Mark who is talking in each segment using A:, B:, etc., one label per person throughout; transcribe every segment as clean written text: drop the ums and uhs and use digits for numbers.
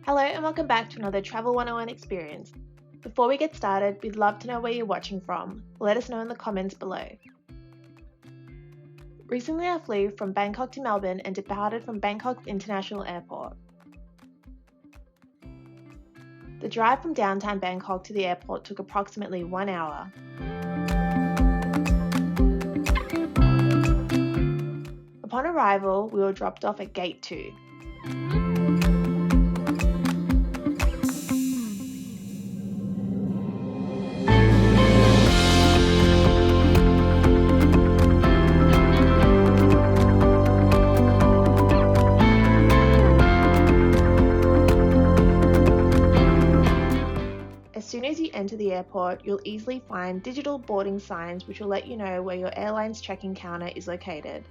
A: Hello and welcome back to another Travel 101 experience. Before we get started, we'd love to know where you're watching from. Let us know in the comments below. Recently I flew from Bangkok to Melbourne and departed from Bangkok International Airport. The drive from downtown Bangkok to the airport took approximately 1 hour. Upon arrival, we were dropped off at Gate 2. As soon as you enter the airport, you'll easily find digital boarding signs which will let you know where your airline's check-in counter is located.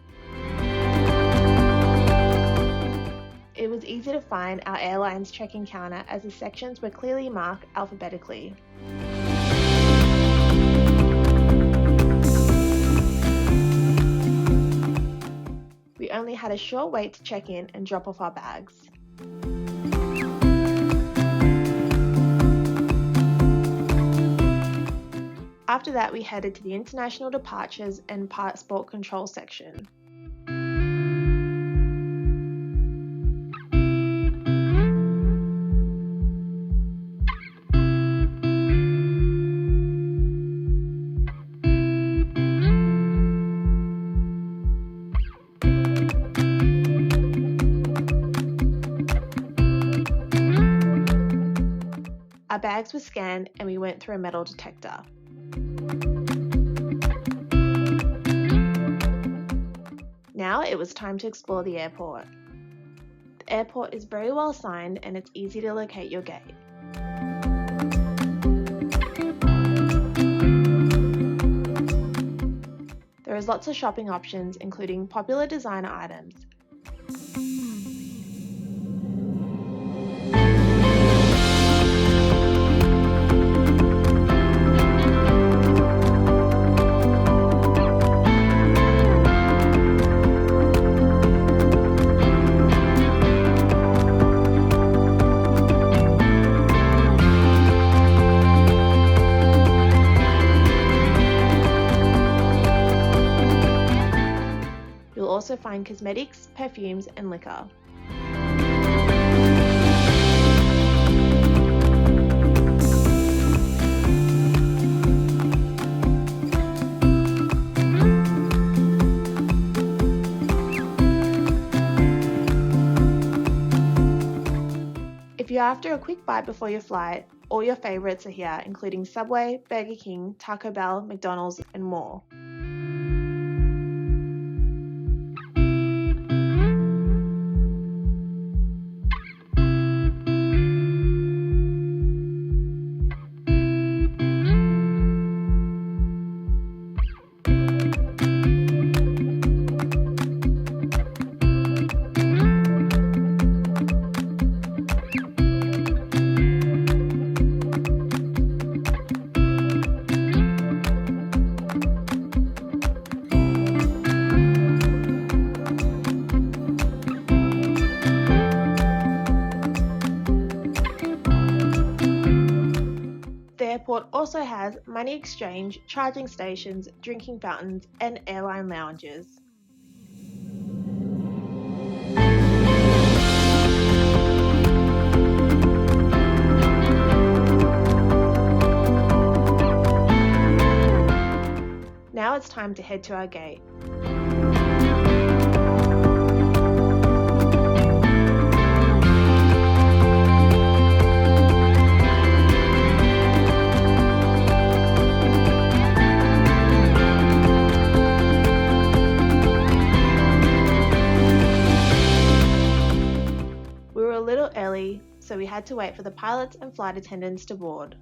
A: It was easy to find our airline's check-in counter as the sections were clearly marked alphabetically. We only had a short wait to check in and drop off our bags. After that, we headed to the international departures and passport control section. Our bags were scanned and we went through a metal detector. Now it was time to explore the airport. The airport is very well signed and it's easy to locate your gate. There is lots of shopping options including popular designer items. You'll also find cosmetics, perfumes, and liquor. If you're after a quick bite before your flight, all your favorites are here, including Subway, Burger King, Taco Bell, McDonald's, and more. The airport also has money exchange, charging stations, drinking fountains, and airline lounges. Now it's time to head to our gate. We were a little early, so we had to wait for the pilots and flight attendants to board.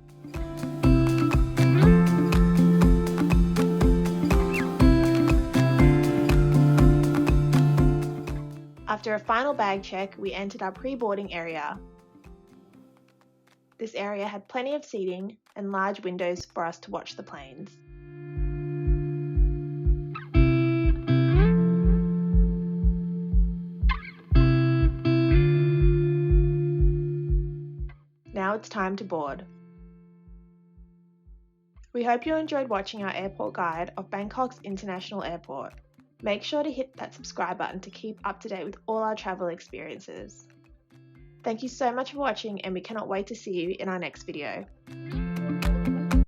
A: After a final bag check, we entered our pre-boarding area. This area had plenty of seating and large windows for us to watch the planes. Now it's time to board. We hope you enjoyed watching our airport guide of Bangkok's International Airport. Make sure to hit that subscribe button to keep up to date with all our travel experiences. Thank you so much for watching, and we cannot wait to see you in our next video.